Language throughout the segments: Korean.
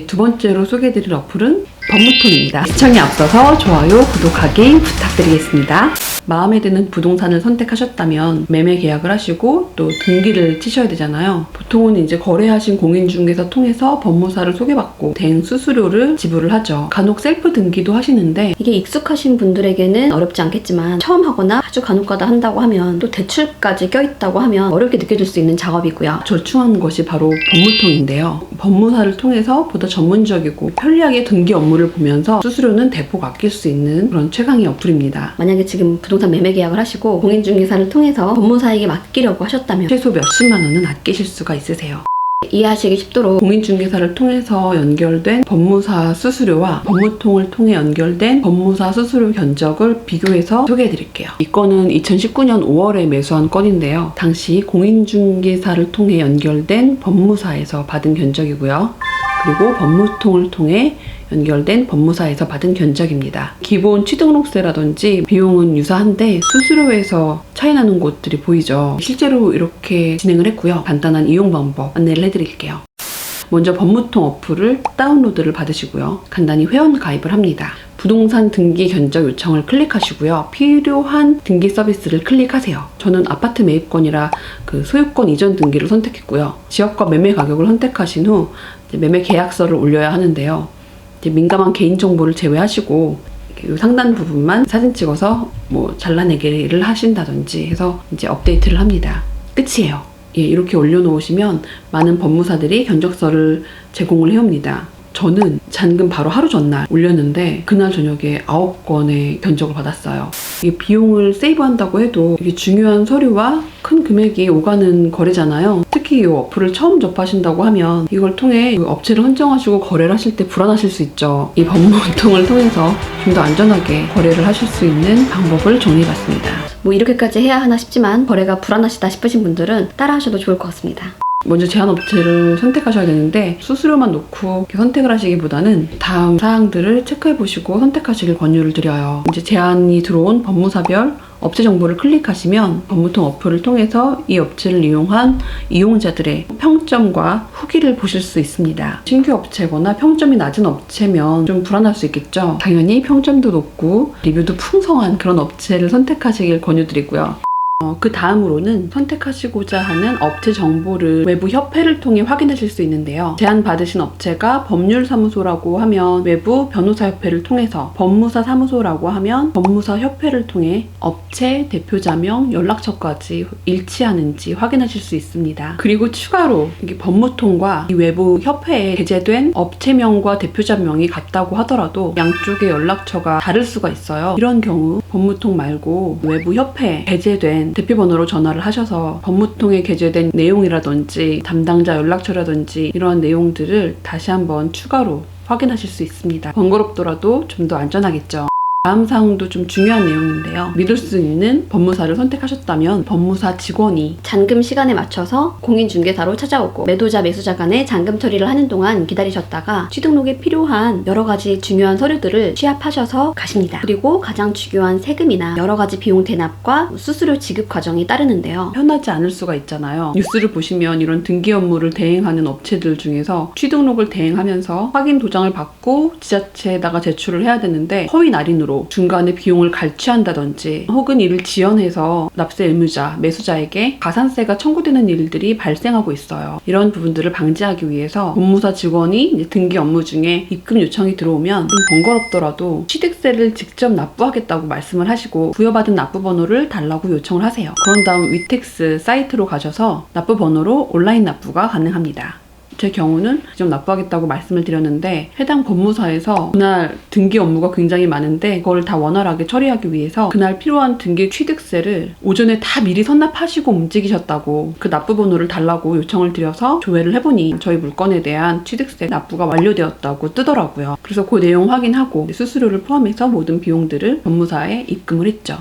두 번째로 소개해드릴 어플은 법무통입니다. 시청에 앞서서 좋아요, 구독하기 부탁드리겠습니다. 마음에 드는 부동산을 선택하셨다면 매매 계약을 하시고 또 등기를 치셔야 되잖아요. 보통은 이제 거래하신 공인중개사 통해서 법무사를 소개받고 대행 수수료를 지불을 하죠. 간혹 셀프 등기도 하시는데 이게 익숙하신 분들에게는 어렵지 않겠지만 처음 하거나 아주 간혹가다 한다고 하면 또 대출까지 껴있다고 하면 어렵게 느껴질 수 있는 작업이고요. 절충한 것이 바로 법무통인데요. 법무사를 통해서 보다 전문적이고 편리하게 등기 업무를 보면서 수수료는 대폭 아낄 수 있는 그런 최강의 어플입니다. 만약에 지금 부동산 매매 계약을 하시고 공인중개사를 통해서 법무사에게 맡기려고 하셨다면 최소 몇십만 원은 아끼실 수가 있으세요. 이해하시기 쉽도록 공인중개사를 통해서 연결된 법무사 수수료와 법무통을 통해 연결된 법무사 수수료 견적을 비교해서 소개해드릴게요. 이 건은 2019년 5월에 매수한 건인데요. 당시 공인중개사를 통해 연결된 법무사에서 받은 견적이고요. 그리고 법무통을 통해 연결된 법무사에서 받은 견적입니다. 기본 취등록세라든지 비용은 유사한데 수수료에서 차이 나는 곳들이 보이죠. 실제로 이렇게 진행을 했고요. 간단한 이용 방법 안내를 해드릴게요. 먼저 법무통 어플을 다운로드를 받으시고요. 간단히 회원 가입을 합니다. 부동산 등기 견적 요청을 클릭하시고요. 필요한 등기 서비스를 클릭하세요. 저는 아파트 매입권이라 그 소유권 이전 등기를 선택했고요. 지역과 매매 가격을 선택하신 후 매매 계약서를 올려야 하는데요. 민감한 개인정보를 제외하시고 이 상단 부분만 사진 찍어서 뭐 잘라내기를 하신다든지 해서 이제 업데이트를 합니다. 끝이에요. 예, 이렇게 올려놓으시면 많은 법무사들이 견적서를 제공을 해옵니다. 저는 잔금 바로 하루 전날 올렸는데 그날 저녁에 9건의 견적을 받았어요. 이게 비용을 세이브한다고 해도 이게 중요한 서류와 큰 금액이 오가는 거래잖아요. 특히 이 어플을 처음 접하신다고 하면 이걸 통해 그 업체를 선정하시고 거래를 하실 때 불안하실 수 있죠. 이 법무통을 통해서 좀 더 안전하게 거래를 하실 수 있는 방법을 정리해봤습니다. 뭐 이렇게까지 해야 하나 싶지만 거래가 불안하시다 싶으신 분들은 따라하셔도 좋을 것 같습니다. 먼저 제한 업체를 선택하셔야 되는데 수수료만 놓고 이렇게 선택을 하시기보다는 다음 사항들을 체크해 보시고 선택하시길 권유를 드려요. 이제 제한이 들어온 법무사별 업체 정보를 클릭하시면 법무통 어플을 통해서 이 업체를 이용한 이용자들의 평점과 후기를 보실 수 있습니다. 신규 업체거나 평점이 낮은 업체면 좀 불안할 수 있겠죠. 당연히 평점도 높고 리뷰도 풍성한 그런 업체를 선택하시길 권유드리고요. 그 다음으로는 선택하시고자 하는 업체 정보를 외부 협회를 통해 확인하실 수 있는데요. 제안받으신 업체가 법률사무소라고 하면 외부 변호사협회를 통해서, 법무사 사무소라고 하면 법무사협회를 통해 업체 대표자명, 연락처까지 일치하는지 확인하실 수 있습니다. 그리고 추가로 이게 법무통과 이 외부 협회에 게재된 업체명과 대표자명이 같다고 하더라도 양쪽의 연락처가 다를 수가 있어요. 이런 경우 법무통 말고 외부 협회에 게재된 대표번호로 전화를 하셔서 법무통에 게재된 내용이라든지 담당자 연락처라든지 이러한 내용들을 다시 한번 추가로 확인하실 수 있습니다. 번거롭더라도 좀 더 안전하겠죠. 다음 사항도 좀 중요한 내용인데요. 믿을 수 있는 법무사를 선택하셨다면 법무사 직원이 잔금 시간에 맞춰서 공인중개사로 찾아오고 매도자 매수자 간에 잔금 처리를 하는 동안 기다리셨다가 취등록에 필요한 여러 가지 중요한 서류들을 취합하셔서 가십니다. 그리고 가장 중요한 세금이나 여러 가지 비용 대납과 수수료 지급 과정이 따르는데요. 편하지 않을 수가 있잖아요. 뉴스를 보시면 이런 등기 업무를 대행하는 업체들 중에서 취등록을 대행하면서 확인 도장을 받고 지자체에다가 제출을 해야 되는데 허위 날인으로 중간에 비용을 갈취한다든지 혹은 이를 지연해서 납세 의무자, 매수자에게 가산세가 청구되는 일들이 발생하고 있어요. 이런 부분들을 방지하기 위해서 법무사 직원이 등기 업무 중에 입금 요청이 들어오면 좀 번거롭더라도 취득세를 직접 납부하겠다고 말씀을 하시고 부여받은 납부번호를 달라고 요청을 하세요. 그런 다음 위텍스 사이트로 가셔서 납부번호로 온라인 납부가 가능합니다. 제 경우는 직접 납부하겠다고 말씀을 드렸는데 해당 법무사에서 그날 등기 업무가 굉장히 많은데 그걸 다 원활하게 처리하기 위해서 그날 필요한 등기 취득세를 오전에 다 미리 선납하시고 움직이셨다고 그 납부번호를 달라고 요청을 드려서 조회를 해보니 저희 물건에 대한 취득세 납부가 완료되었다고 뜨더라고요. 그래서 그 내용 확인하고 수수료를 포함해서 모든 비용들을 법무사에 입금을 했죠.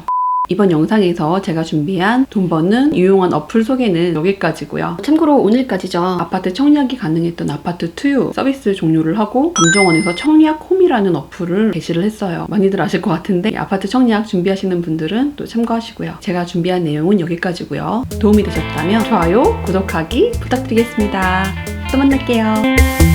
이번 영상에서 제가 준비한 돈 버는 유용한 어플 소개는 여기까지고요. 참고로 오늘까지죠. 아파트 청약이 가능했던 아파트 투유 서비스 종료를 하고 감정원에서 청약 홈이라는 어플을 게시를 했어요. 많이들 아실 것 같은데 아파트 청약 준비하시는 분들은 또 참고하시고요. 제가 준비한 내용은 여기까지고요. 도움이 되셨다면 좋아요, 구독하기 부탁드리겠습니다. 또 만날게요.